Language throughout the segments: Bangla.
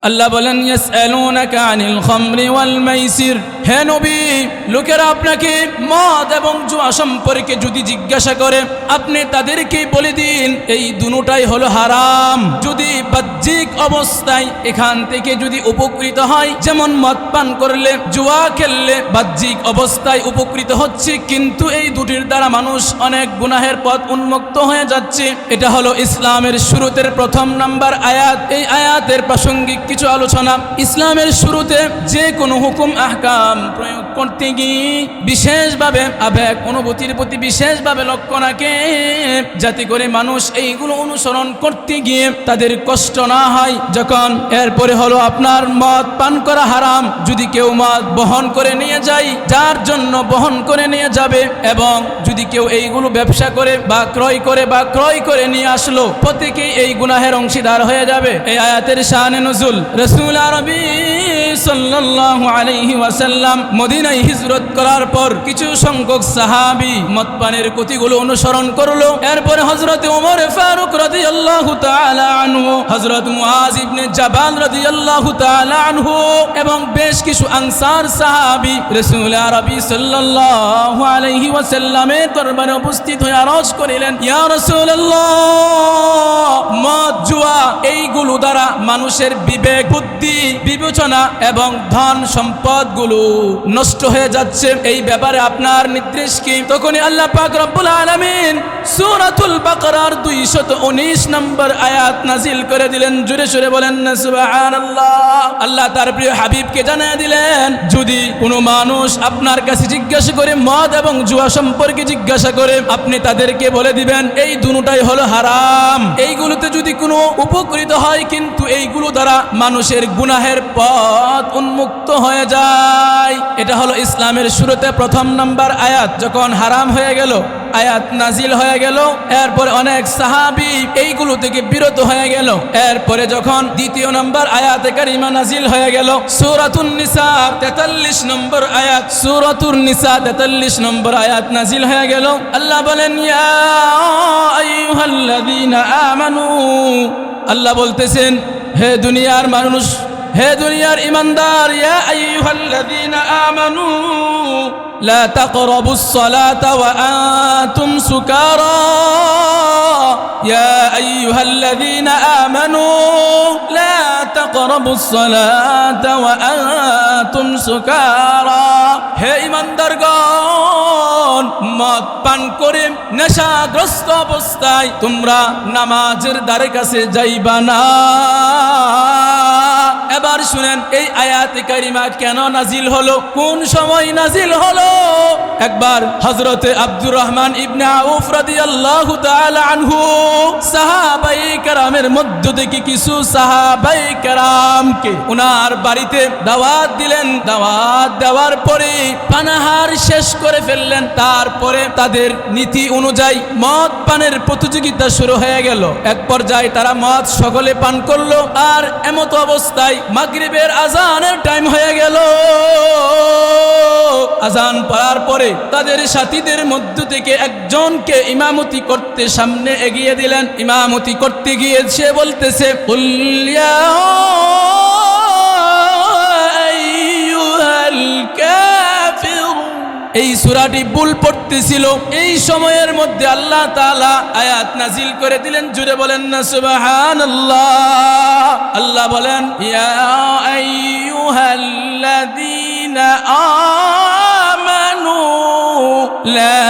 আল্লাহ বলেন ইয়াসআলুনাকা আনিল খামরি ওয়াল মাইসির, হে নবী, লোকেরা আপনাকে মদ এবং জুয়া সম্পর্কে যদি জিজ্ঞাসা করে আপনি তাদেরকে বলে দিন এই দুটোটাই হলো হারাম। যদি বাহ্যিক অবস্থায় এখান থেকে যদি উপকৃত হয়, যেমন মদ পান করলে, জুয়া খেললে বাহ্যিক অবস্থায় উপকৃত হচ্ছে, কিন্তু এই দুটির দ্বারা মানুষ অনেক গুনাহের পথ উন্মুক্ত হয়ে যাচ্ছে। এটা হলো ইসলামের শুরুতের প্রথম নাম্বার আয়াত। এই আয়াতের প্রাসঙ্গিক কিছু আলোচনা। ইসলামের শুরুতে যে কোনো হুকুম আহকাম প্রয়োগ করতে গিয়ে বিশেষভাবে আবেগ অনুভূতির প্রতি বিশেষভাবে লক্ষ্য রাখে, যাতে করে মানুষ এইগুলো অনুসরণ করতে গিয়ে তাদের কষ্ট না হয়। যখন এরপরে হলো আপনার মদ পান করা হারাম, যদি কেউ মদ বহন করে নিয়ে যায়, যার জন্য বহন করে নিয়ে যাবে, এবং যদি কেউ এইগুলো ব্যবসা করে বা ক্রয় করে নিয়ে আসলো, প্রত্যেকেই এই গুনাহের অংশীদার হয়ে যাবে। এই আয়াতের শানে নুজুল, রাসূল আরবি সাল্লাল্লাহু আলাইহি ওয়াসাল্লাম মদিনায় হিজরত করার পর কিছু সংখ্যক সাহাবী মদ পানের গতিগুলো অনুসরণ করলো। এরপরে হযরত ওমর ফারুক রাদিয়াল্লাহু তাআলা আনহু, হযরত মুআজ ইবনে জাবাল রাদিয়াল্লাহু তাআলা আনহু এবং বেশ কিছু আনসার সাহাবী রাসূল আরবি সাল্লাল্লাহু আলাইহি ওয়াসাল্লামের দরবারে উপস্থিত হয়ে আরজ করিলেন, ইয়া রাসূলুল্লাহ, মদ জুয়া এইগুলো দ্বারা মানুষের বিবেক, বুদ্ধি, বিবেচনা এবং ধন সম্পদ গুলো নষ্ট হয়ে যাচ্ছে। এই ব্যাপারে আপনার নির্দেশ কি? তখনই আল্লাহ পাক রব্বুল আলামিন সূরাতুল বাকারার 219 নম্বর আয়াত নাজিল করে দিলেন। জোরে জোরে বলেন না সুবহানাল্লাহ। আল্লাহ তার প্রিয় হাবিবকে জানিয়ে দিলেন, যদি কোনো মানুষ আপনার কাছে জিজ্ঞাসা করে, মদ এবং জুয়া সম্পর্কে জিজ্ঞাসা করে, আপনি তাদেরকে বলে দিবেন এই দুটোটাই হলো হারাম। এইগুলোতে যদি কোনো উপকৃত হয়, কিন্তু এইগুলো দ্বারা মানুষের গুনাহের পথ উন্মুক্ত হয়ে যায়। এটা হলো ইসলামের শুরুতে প্রথম নাম্বার আয়াত। যখন হারাম হয়ে গেল, আয়াত নাজিল হয়ে গেল, এরপরে অনেক সাহাবী এইগুলো থেকে বিরত হয়ে গেল। এরপরে যখন দ্বিতীয় নম্বর আয়াতে কারিমা নাজিল হয়ে গেল, সূরাতুন নিসা 43 নম্বর আয়াত, সূরাতুন নিসা 43 নম্বর আয়াত নাজিল হয়ে গেল। আল্লাহ বলেন, ইয়া আইয়ুহাল্লাযীনা আমানু, আল্লাহ বলতেছেন, হে দুনিয়ার মানুষ, হে দুনিয়ার ইমানদার, ইয়া আইয়ুহাল্লাযীনা আমানু লা তাকরাবুস সালাতা ওয়া আনতুম সুকারা, ইয়া আইয়ুহাল্লাযীনা আমানু লা তাকরাবুস সালাতা ওয়া আনতুম সুকারা, হে ইমানদারগণ, মদ পান করে নেশাগ্রস্ত অবস্থায় তোমরা নামাজের দ্বারে কাছে যাইবা না। এবার শুনেন, এই আয়াতে কারিমা কেন নাজিল হলো, কোন সময় নাজিল হলো? একবার হযরতে আব্দুর রহমান ইবনে আউফ রাদিয়াল্লাহু তাআলা আনহু সাহাবায়ে কেরামের মধ্য থেকে কিছু সাহাবায়ে কেরামকে ওনার বাড়িতে দাওয়াত দিলেন। দাওয়াত দেওয়ার পরে পানাহার শেষ করে ফেললেন। তারপরে তাদের নীতি অনুযায়ী মদ পানের প্রতিযোগিতা শুরু হয়ে গেল। এক পর্যায়ে তারা মদ সকলে পান করলো। আর এমতো অবস্থায় মাগরিবের আজানের টাইম হয়ে গেল। আজান পড়ার পরে তাদের সাথীদের মধ্য থেকে একজনকে ইমামতি করতে সামনে এগিয়ে দিলেন। ইমামতি করতে গিয়ে সে বলতেছে, কুল ইয়া আইয়ুহাল কাফিরুন। এই সূরাটি ভুল পড়তেছিল। এই সময়ের মধ্যে আল্লাহ তাআলা আয়াত নাজিল করে দিলেন। জুড়ে বলেন না সুবহানাল্লাহ। আল্লাহ বলেন, ইয়া আইয়ুহাল্লাযীনা আমানু লা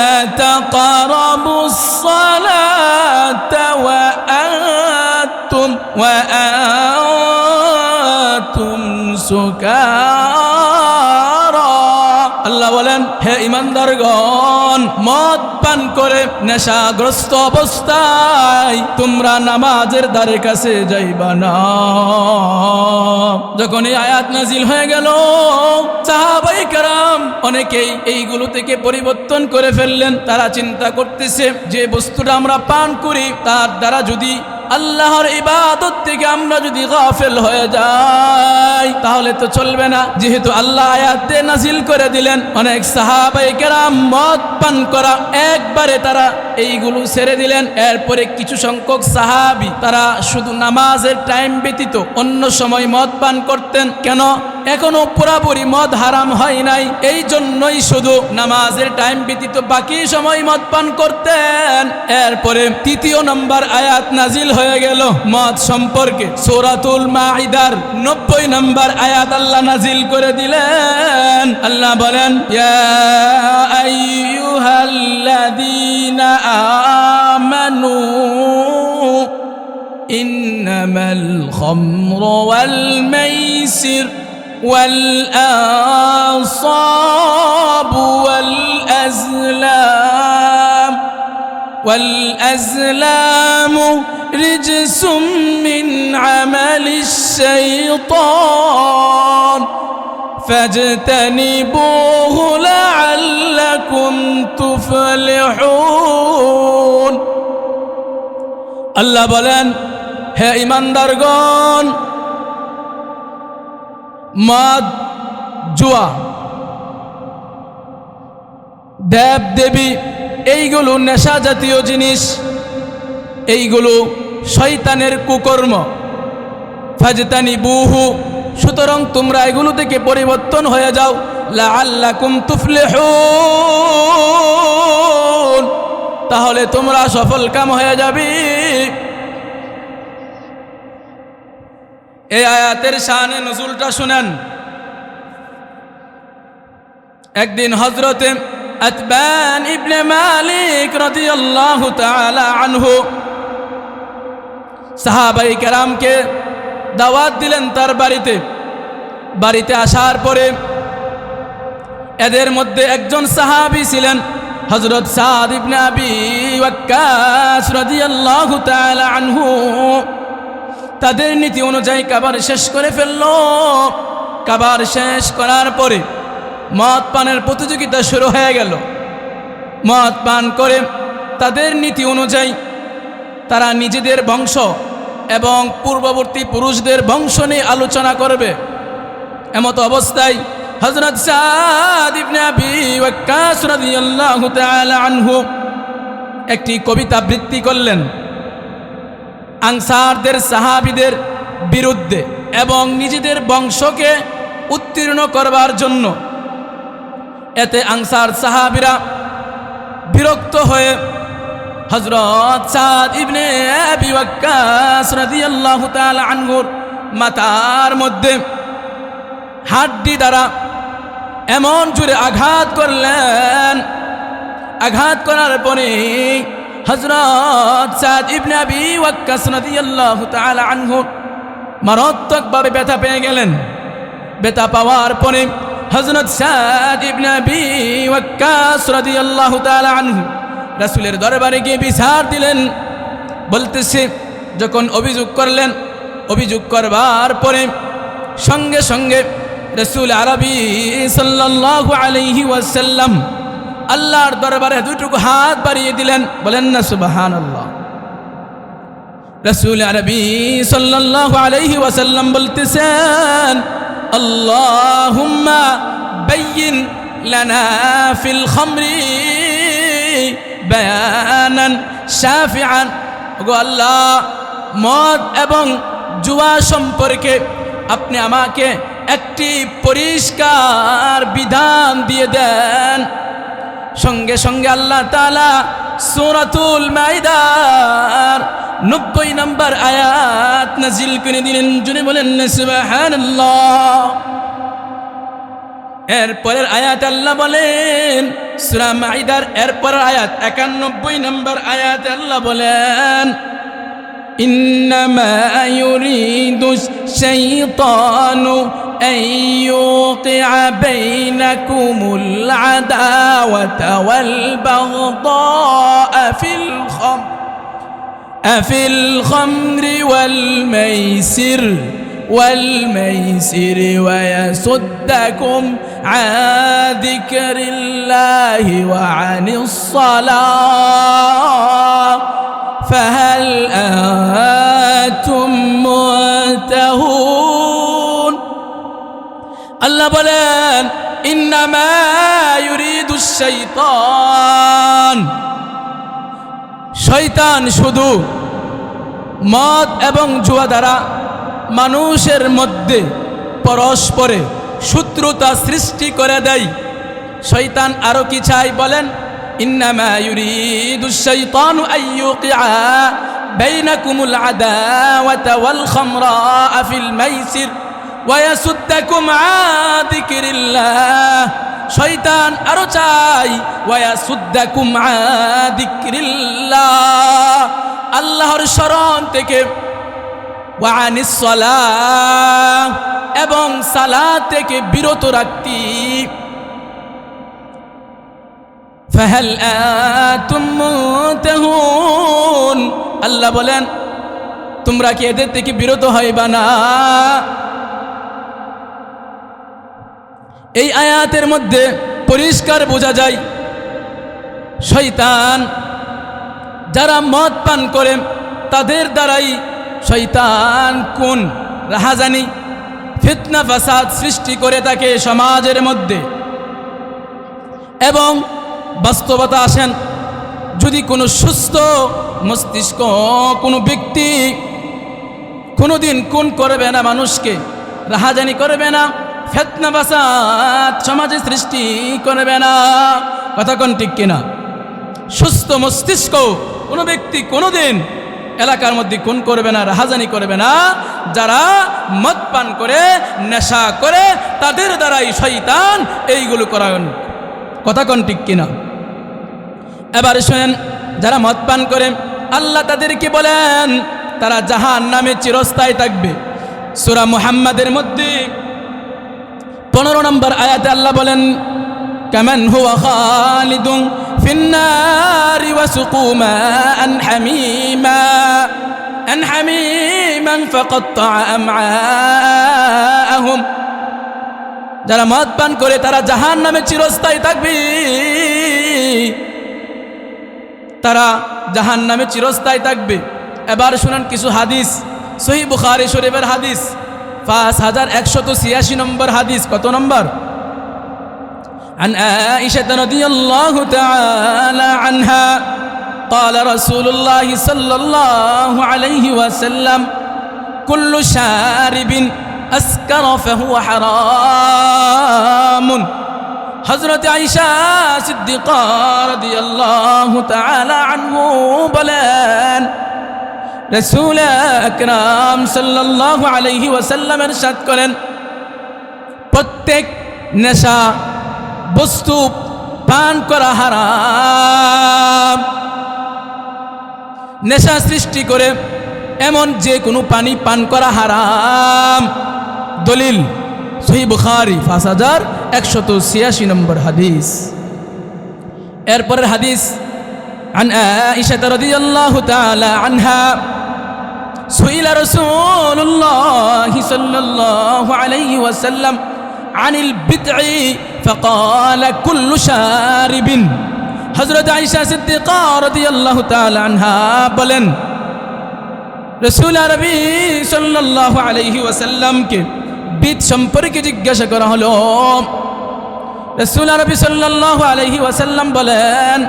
তাকরাবুস সালাতা ওয়া আনতুম সুকারা। আল্লাহ বলেন, হে ইমানদারগণ, মদ পান করে নেশাগ্রস্ত অবস্থায় তোমরা নামাজের দ্বারে কাছে যাইবা না। যখন এই আয়াত নাজিল হয়ে গেল, সাহাবায়ে কেরাম অনেকেই এইগুলো থেকে পরিবর্তন করে ফেললেন। তারা চিন্তা করতেছে যে বস্তুটা আমরা পান করি, তার দ্বারা যদি আল্লাহর ইবাদত থেকে আমরা যদি গাফেল হয়ে যাই তাহলে তো চলবে না। যেহেতু আল্লাহ আয়াতে নাজিল করে দিলেন, অনেক সাহাবায়ে কেরাম মদ পান করা একবারে তারা এইগুলো ছেড়ে দিলেন। এরপরে কিছু সংখ্যক সাহাবী তারা শুধু নামাজের টাইম ব্যতীত অন্য সময় মদ পান করতেন। কেন? এখনো পুরাপুরি মদ হারাম হয় নাই, এই জন্যই শুধু নামাজের টাইম ব্যতীত বাকি সময় মদ পান করতেন। এরপরে 3 নম্বর আয়াত নাজিল হয়ে গেল মদ সম্পর্কে। সূরাতুল মাইদার 90 নম্বর আয়াত আল্লাহ নাজিল করে দিলেন। আল্লাহ বলেন, ইয়া আইয়ুহাল্লাযীনা আমানু ইন্নামাল খামরু ওয়াল মাইসির والأنصاب والأزلام رجس من عمل الشيطان فاجتنبوه لعلكم تفلحون। আল্লাহ বলেন, হে ঈমানদারগণ, মদ, জুয়া, দেব দেবী, এইগুলো নেশা জাতীয় জিনিস, এইগুলো শয়তানের কুকর্ম। ফাজতানিবুহু, সুতরাং তোমরা এগুলো থেকে পরিবর্তন হয়ে যাও। লাআল্লাকুম তুফলিহুন, তাহলে তোমরা সফল কাম হয়ে যাবে। এই আয়াতের শানে নজুলটা শুনেন। একদিন হযরতে আতবান ইবনে মালিক রাদিয়াল্লাহু তাআলা আনহু সাহাবায়ে কেরামকে দাওয়াত দিলেন তার বাড়িতে। বাড়িতে আসার পরে এদের মধ্যে একজন সাহাবী ছিলেন হযরত সাদ ইবনে আবি ওয়াক্কাস রাদিয়াল্লাহু তাআলা আনহু। তাদের নীতি অনুযায়ী খাবার শেষ করে ফেলল। খাবার শেষ করার পরে মদ পানের প্রতিযোগিতা শুরু হয়ে গেল। মদ পান করে তাদের নীতি অনুযায়ী তারা নিজেদের বংশ এবং পূর্ববর্তী পুরুষদের বংশ নিয়ে আলোচনা করবে। এমত অবস্থায় হযরত সাদ ইবনে আবি ওয়াক্কাস রাদিয়াল্লাহু তাআলা আনহু একটি কবিতা আবৃত্তি করলেন আনসারদের সাহাবীদের বিরুদ্ধে এবং নিজেদের বংশকে উত্তীর্ণ করবার জন্য। এতে আনসার সাহাবীরা বিরক্ত হয়ে হযরত সাদ ইবনে আবি ওয়াক্কাস রাদিয়াল্লাহু তাআলা আনহুর মাথার মধ্যে হাড্ডি দ্বারা এমন জোরে আঘাত করলেন। আঘাত করার পরে হযরত সাদ ইবনে আবি ওয়াক্কাস রাদিয়াল্লাহু তাআলা আনহু মারাত্মকভাবে ব্যথা পেয়ে গেলেন। ব্যথা পাওয়ার পরে হযরত সাদ ইবনে আবি ওয়াক্কাস রাদিয়াল্লাহু তাআলা আনহু রাসূলের দরবারে গিয়ে বিচার দিলেন। বলতেছে, যখন অভিযোগ করলেন, অভিযোগ করবার পরে সঙ্গে সঙ্গে রাসূল আরবি সাল্লাল্লাহু আলাইহি ওয়াসাল্লাম আল্লাহর দরবারে দুটুকু হাত বাড়িয়ে দিলেন। বলেন না সুবহানাল্লাহ। রাসূল আরবি সাল্লাল্লাহু আলাইহি ওয়াসাল্লাম বলতেছেন, আল্লাহুম্মা বাইয়িন লানা ফিল খামরি বায়ানান শাফিআন। ওগো আল্লাহ, মদ এবং জুয়া সম্পর্কে আপনি আমাকে একটি পরিষ্কার বিধান দিয়ে দেন। সঙ্গে সঙ্গে আল্লাহ তাআলা সূরাতুল মাইদার 90 নম্বর আয়াত নাজিল করে দিলেন। জুনে বলেন না সুবহানাল্লাহ। এরপরের আয়াত আল্লাহ বলেন, সূরা মাইদার এরপরের আয়াত 91 নম্বর আয়াত আল্লাহ বলেন, ইন্নামা ইউরিদুশ শাইতানু أن يوقع بينكم العداوة والبغضاء في الخمر والميسر ويصدكم عن ذكر الله وعن الصلاة فهل أنتم منتهون আল্লাহ বলেন ইন্নামা ইউরিদুশ শাইতান, শয়তান শুধু মদ এবং জুয়া দ্বারা মানুষের মধ্যে পরস্পরে শত্রুতা সৃষ্টি করে দেয়। শয়তান আরো কি চাই বলেন, ইন্নামা ইউরিদুশ শাইতানু আইয়ুকিআ বাইনাকুমুল আদাওয়াতা ওয়াল খামরা ফিল মাইসির ওয়া ইয়াসুদ্দাকুম আন যিকরিল্লাহ। শয়তান আরো চাই ওয়া ইয়াসুদ্দাকুম আন যিকরিল্লাহ, আল্লাহর স্মরণ থেকে, ওয়া আনিস সালাহ, এবং সালাত থেকে বিরত রাখতি। ফাহাল আনতুম মুনতাহুন, আল্লাহ বলেন তোমরা কি এদের থেকে বিরত হইবা না? এই আয়াতের মধ্যে পরিষ্কার বোঝা যায় শয়তান যারা মদ পান করে তাদের দ্বারাই শয়তান কোন রাহাজানি ফিতনা ফাসাদ সৃষ্টি করে থাকে সমাজের মধ্যে। এবং বাস্তবতা আসেন, যদি কোনো সুস্থ মস্তিষ্ক কোনো ব্যক্তি কোনোদিন কোন করবে না, মানুষকে রাহাজানি করবে না, ফিতনা ফাসাদ সমাজে সৃষ্টি করবে না, কথা কোন ঠিক কিনা? সুস্থ মস্তিষ্ক কোনো ব্যক্তি কোনোদিন এলাকার মধ্যে কোন করবে না, রাহাজানি করবে না। যারা মদ পান করে নেশা করে তাদের দ্বারাই শয়তান এইগুলো করান, কথা কোন ঠিক কিনা? এবার শুনেন, যারা মদ পান করে আল্লাহ তাদেরকে বলেন তারা জাহান্নামে চিরস্থায়ী থাকবে। সূরা মুহাম্মাদের মধ্যে 15 নম্বর আয়াতে আল্লাহ বলেন কামান হুয়া খালিদুন ফিন্নারি ওয়াসুকু মাআন হামিমান ফাকাত্তা আমআআহুম, যারা মদ পান করে তারা জাহান্নামে চিরস্থায়ী থাকবে, তারা জাহান্নামে চিরস্থায়ী থাকবে। এবার শুনুন কিছু হাদিস, সহিহ বুখারী শরীফের হাদিস 5186 নম্বর হাদিস। কত নম্বর? عن عائشة رضي الله تعالى عنها قال رسول الله صلى الله عليه وسلم كل شارب أسكر فهو حرام। হযরত আয়েশা সিদ্দিকা রাদিয়াল্লাহু তাআলা আনহু বলেন রাসূল আকরাম সাল্লাল্লাহু আলাইহি ওয়াসাল্লাম ইরশাদ করেন প্রত্যেক নেশা বস্তু পান করা হারাম। নেশা সৃষ্টি করে এমন যে কোনো পানি পান করা হারাম। দলিল সহিহ বুখারী 5186 নম্বর হাদিস। এরপরের হাদিস عن عائشة رضي الله تعالى عنها سئل رسول الله صلى الله عليه وسلم عن البدع فقال كل شارب। হযরত আয়েশা সিদ্দিকা রাদিয়াল্লাহু তাআলা আনহা বলেন রাসূল আরবি সাল্লাল্লাহু আলাইহি ওয়াসাল্লামকে বিদ সম্পর্কে জিজ্ঞাসা করা হলো। রাসূল আরবি সাল্লাল্লাহু আলাইহি ওয়াসাল্লাম বলেন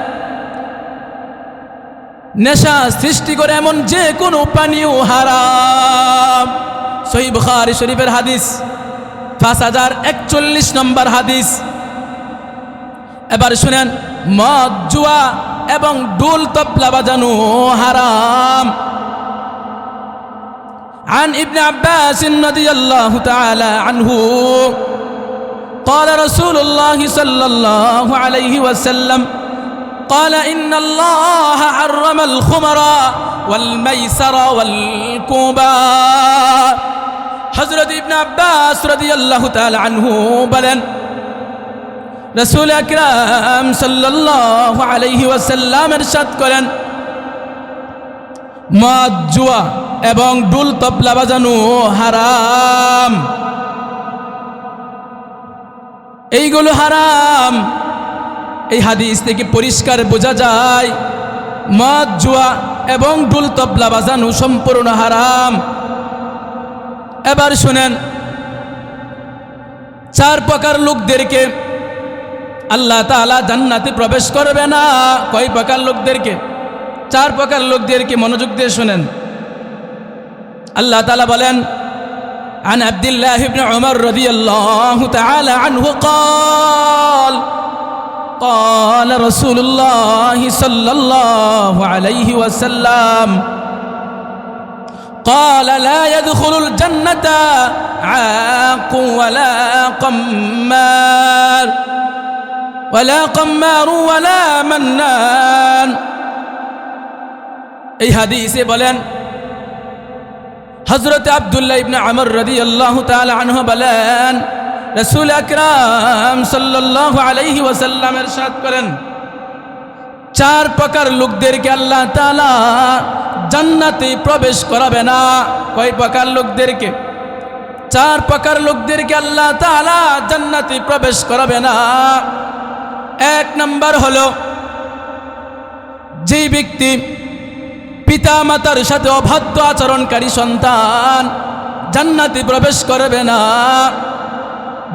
নেশা সৃষ্টি করে এমন যে কোনো পানীয় হারাম। সহিহ বুখারী শরীফের হাদিস 5041 নম্বর হাদিস। এবার শুনেন, মদ জুয়া এবং ডুল তবলা বাজানো হারাম। عن ابن عباس رضي الله تعالى عنه قال رسول الله صلى الله عليه وسلم قال إن الله حرم الخمر والميسر والكوبا। হযরত ইবনে আব্বাস রাদিয়াল্লাহু তাআলা আনহু বলেন রাসূল আকরাম সাল্লাল্লাহু আলাইহি ওয়াসাল্লাম ইরশাদ করেন মদ জুয়া এবং ডুল তবলা বাজানো হারাম। এইগুলো হারাম। এই হাদিস থেকে পরিষ্কার বোঝা যায় মদ জুয়া এবং ঢোল তবলা বাজানো সম্পূর্ণ হারাম। এবার শুনেন, 4 প্রকার লোকদেরকে আল্লাহ তাআলা জান্নাতে প্রবেশ করবে না। কয় প্রকার লোকদেরকে? 4 প্রকার লোকদেরকে। মনোযোগ দিয়ে শুনেন। আল্লাহ তাআলা বলেন, عن عبد الله بن عمر رضي الله تعالى عنه قال قال رسول الله صلى الله عليه وسلم قال لا يدخل الجنة عاق ولا قمار ولا منان। এই হাদিসে বলেন, হযরত আব্দুল্লাহ ইবনে আমর রাদিয়াল্লাহু তাআলা আনহু বলেন, রাসূল আকরাম সাল্লাল্লাহু আলাইহি ওয়াসাল্লাম ইরশাদ করেন, 4 প্রকার লোকদেরকে আল্লাহ তাআলা জান্নাতে প্রবেশ করাবে না। কয় প্রকার লোকদেরকে? 4 প্রকার লোকদেরকে আল্লাহ তাআলা জান্নাতে প্রবেশ করাবে না। 1 নাম্বার হলো, যে ব্যক্তি পিতা মাতার সাথে অবাধ্য আচরণকারী সন্তান, জান্নাতে প্রবেশ করবে না।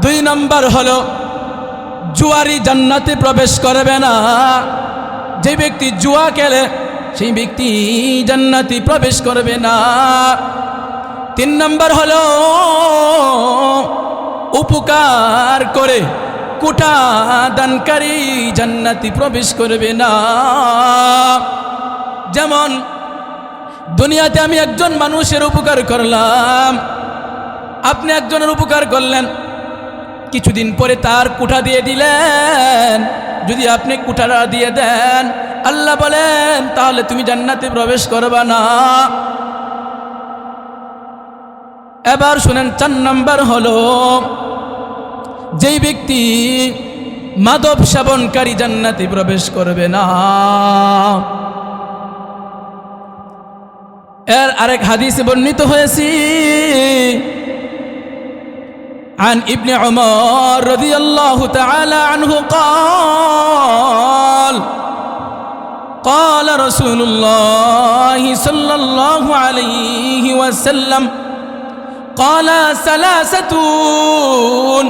2 নাম্বার হলো, জুয়ারি জান্নাতে প্রবেশ করবে না। যে ব্যক্তি জুয়া খেলে সেই ব্যক্তি জান্নাতে প্রবেশ করবে না। 3 নাম্বার হলো, উপকার করে কুটা দানকারী জান্নাতে প্রবেশ করবে না। যেমন দুনিয়াতে আমি একজন মানুষের উপকার করলাম, আপনি একজনের উপকার করলেন, কিছুদিন পরে তার কুঠা দিয়ে দিলেন। যদি আপনি কুঠাটা দিয়ে দেন, আল্লাহ বলেন তাহলে তুমি জান্নাতে প্রবেশ করবে না। এবার শুনেন, 4 নাম্বার হলো, যেই ব্যক্তি মাদক সেবনকারী জান্নাতে প্রবেশ করবে না। এর আরেক হাদিসে বর্ণিত হয়েছে, عن ابن عمر رضي الله تعالى عنه قال قال رسول الله صلى الله عليه وسلم قال 3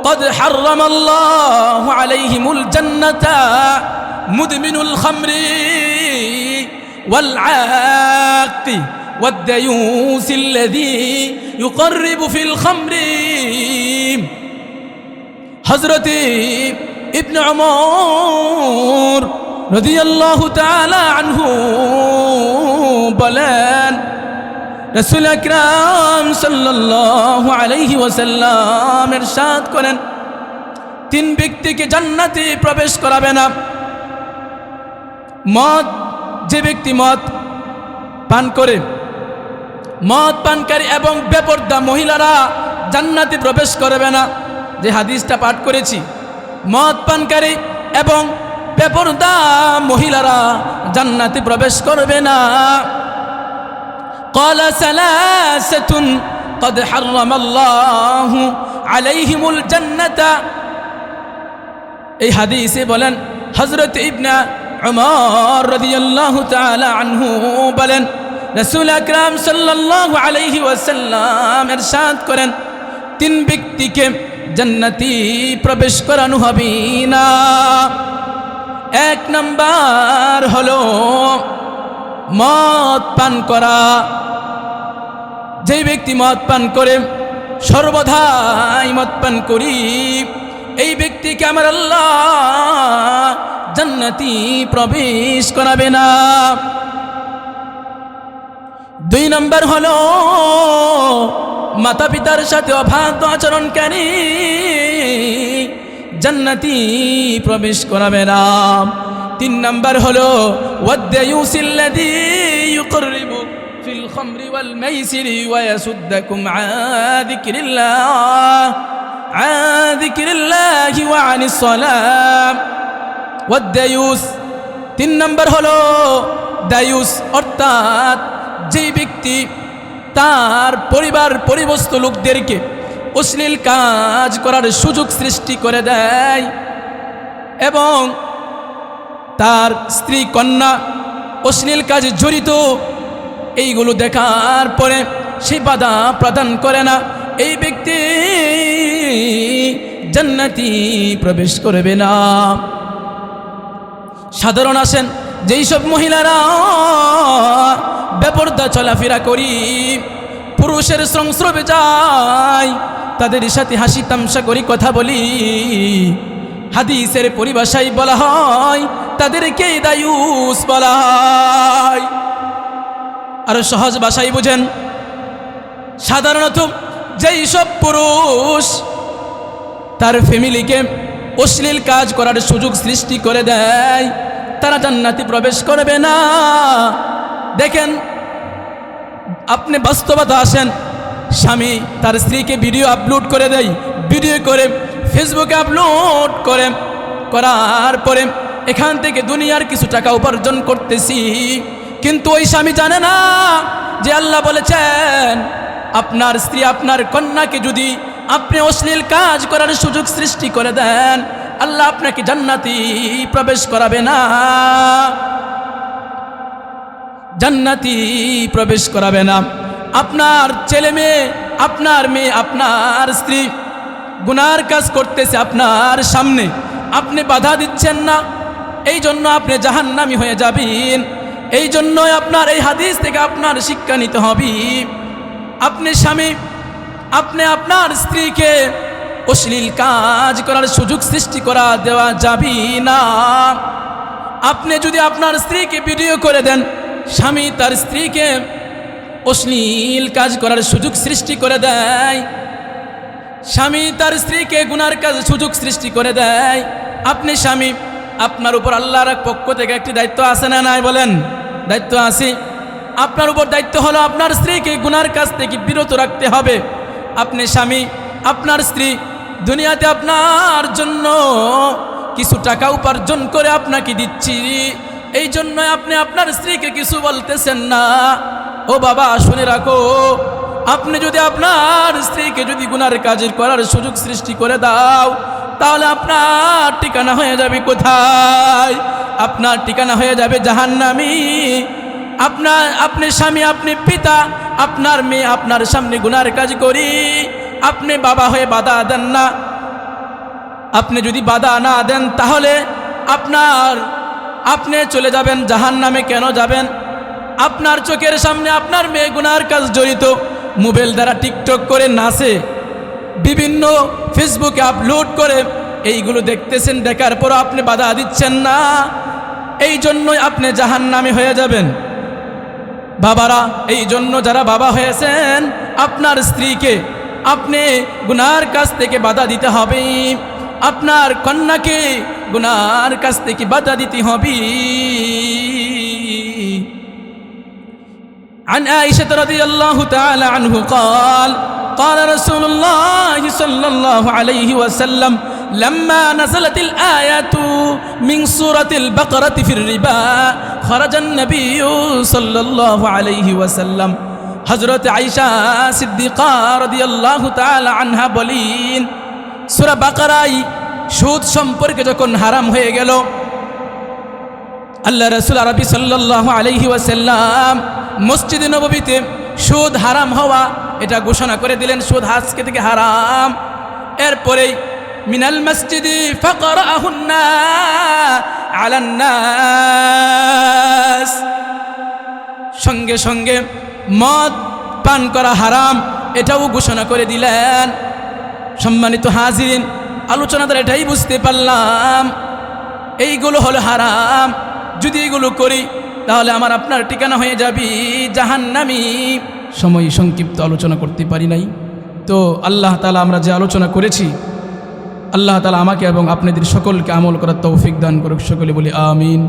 قد حرم الله عليهم الجنة مدمن الخمر والعاق والديوث الذي يقرب في الخمر। حضرت ابن عمر رضي الله تعالى عنه বলেন, রাসূল আকরাম সাল্লাল্লাহু আলাইহি ওয়াসাল্লাম ইরশাদ করেন, 3 ব্যক্তিকে জান্নাতে প্রবেশ করাবে না। মদ, যে ব্যক্তি মদ পান করে, মদ পানকারী এবং বেপরদা মহিলারা জান্নাতে প্রবেশ করবে না। যে হাদিসটা পাঠ করেছি, মদ পানকারী এবং বেপরদা মহিলারা জান্নাতে প্রবেশ করবে না। قال 3 قد حرم الله عليهم الجنة। এই হাদিসে বলেন, হযরত ইবনে উমর রাদিয়াল্লাহু তাআলা আনহু বলেন, রাসূল আকরাম সাল্লাল্লাহু আলাইহি ওয়াসাল্লাম ইরশাদ করেন, 3 ব্যক্তিকে জান্নাতে প্রবেশ করানো হবে না। 1 নাম্বার হলো মদ পান করা। যে ব্যক্তি মদ পান করে, সর্বদাই মদ পান করি, এই ব্যক্তিকে আমার আল্লাহ জান্নাতে প্রবেশ করাবে না। 2 নাম্বার হলো, মাতা পিতার সাথে অবাধ্য আচরণকারী, জান্নাতে প্রবেশ করাবে না। 3 নাম্বার হলো, ওয়াদ্দায়ুসিল্লাযী ইউকররিবু ফিল খামরি ওয়াল মাইসিরি ওয়া ইয়াসুদ্দাকুম আন যিকরিল্লাহি ওয়া আনিস সালাম। ওয়াদ্দায়ুস, 3 নাম্বার হলো দায়ুস, অর্থাৎ যে ব্যক্তি তার পরিবার পরিবস্ত লোকদেরকে অশ্লীল কাজ করার সুযোগ সৃষ্টি করে দেয় এবং তার স্ত্রী কন্যা অশ্লীল কাজে জড়িত, এইগুলো দেখার পরে সে বাধা প্রদান করে না, এই ব্যক্তি জান্নাতি প্রবেশ করবে না। সাধারণ আসেন, যেই সব মহিলারা বেপরদা চলাফেরা করি, পুরুষের সংস্রবে যায়, তাদের সাথে হাসি তামসা করি, কথা বলি, হাদিসের পরিভাষায় বলা হয় তাদেরকে দায়ুস বলা হয়। আর সহজ ভাষায় বুঝেন, সাধারণত যেই সব পুরুষ তার ফ্যামিলিকে অশ্লীল কাজ করার সুযোগ সৃষ্টি করে দেয়, তারা জান্নাতে প্রবেশ করবে না। দেখেন, আপনি বাস্তবতা আসেন, স্বামী তার স্ত্রীকে ভিডিও আপলোড করে দেয়, ভিডিও করে ফেসবুকে আপলোড করার পরে এখান থেকে দুনিয়ার কিছু টাকা উপার্জন করতেছি, কিন্তু ওই স্বামী জানে না যে আল্লাহ বলেছেন আপনার স্ত্রী আপনার কন্যাকে যদি আপনি অশ্লীল কাজ করার সুযোগ সৃষ্টি করে দেন, আল্লাহ আপনাকে জান্নাতি প্রবেশ করাবে না, জান্নাতি প্রবেশ করাবে না। আপনার ছেলে মেয়ে, আপনার মেয়ে, আপনার স্ত্রী গুনার কাজ করতেছে আপনার সামনে, আপনি বাধা দিচ্ছেন না, এই জন্য আপনি জাহান্নামী হয়ে যাবেন। এই জন্যই আপনার এই হাদিস থেকে আপনার শিক্ষা নিতে হবে, আপনি স্বামী আপনি আপনার স্ত্রীকে অশ্লীল কাজ করার সুযোগ সৃষ্টি করা দেওয়া যাবে না। আপনি যদি আপনার স্ত্রীকে ভিডিও করে দেন, স্বামী তার স্ত্রীকে অশ্লীল কাজ করার সুযোগ সৃষ্টি করে দেয়, স্বামী তার স্ত্রীকে গুনার কাজ সুযোগ সৃষ্টি করে দেয়, আপনি স্বামী, আপনার উপর আল্লাহর পক্ষ থেকে একটি দায়িত্ব আছে না নাই? বলেন, দায়িত্ব আছে। আপনার উপর দায়িত্ব হলো আপনার স্ত্রীকে গুনার কাজ থেকে বিরত রাখতে হবে। আপনি স্বামী, আপনার স্ত্রী দুনিয়াতে আপনার জন্য কিছু টাকা উপার্জন করে আপনাকে দিচ্ছি, এই জন্য আপনি আপনার স্ত্রীকে কিছু বলতেছেন না। ও বাবা, শুনে রাখো, আপনি যদি আপনার স্ত্রীকে যদি গুনার কাজের করার সুযোগ সৃষ্টি করে দাও, তাহলে আপনার ঠিকানা হয়ে যাবে কোথায়? আপনার ঠিকানা হয়ে যাবে জাহান্নামী। আপনি স্বামী, আপনি পিতা, আপনার মেয়ে আপনার সামনে গুনার কাজ করি, আপনি বাবা হয়ে বাধা দেন না। আপনি যদি বাধা না দেন, তাহলে আপনি চলে যাবেন জাহান্নামে। কেন যাবেন? আপনার চোখের সামনে আপনার মেয়ে গুনার কাজ জড়িত, মোবাইল দ্বারা টিকটক করে নাচে, বিভিন্ন ফেসবুকে আপলোড করে, এইগুলো দেখতেছেন, দেখার পর আপনি বাধা দিচ্ছেন না, এই জন্যই আপনি জাহান্নামে হয়ে যাবেন। বাবারা, এই জন্য যারা বাবা হয়েছেন, আপনার স্ত্রীকে আপনি গুনার কাছ থেকে বাধা দিতে হবে, আপনার কন্যাকে গুনার কাছ থেকে বাধা দিতে হবে। عن عائشة رضي الله تعالى عنه قال قال رسول الله صلى الله عليه وسلم لما نزلت الآيات من سورة البقرة في الربا خرج النبي صلى الله عليه وسلم حضرت عائشة صديقة رضي الله تعالى عنها বলেন, সূরা বাকারায় সুদ সম্পর্কে যখন হারাম হয়ে গেল, আল্লাহ রাসূল আরবি সাল্লাল্লাহু আলাইহি ওয়াসাল্লাম মসজিদে নববীতে সুদ হারাম হওয়া এটা ঘোষণা করে দিলেন, সুদ আজকে থেকে হারাম। এরপরেই মিনাল মসজিদি ফাকরাহুন্না আলান নাস, সঙ্গে সঙ্গে মদ পান করা হারাম এটাও ঘোষণা করে দিলেন। সম্মানিত হাজিরিন, আলোচনা দ্বারা এটাই বুঝতে পারলাম এইগুলো হলো হারাম। যদি এগুলো করি তাহলে আমার আপনার ঠিকানা হয়ে যাবে জাহান্নামী। সময় সংক্ষিপ্ত, আলোচনা করতে পারি নাই। তো আল্লাহ তাআলা আমরা যে আলোচনা করেছি, আল্লাহ তাআলা আমাকে এবং আপনাদের সকলকে আমল করার তৌফিক দান করুক। সকলে বলি আমিন।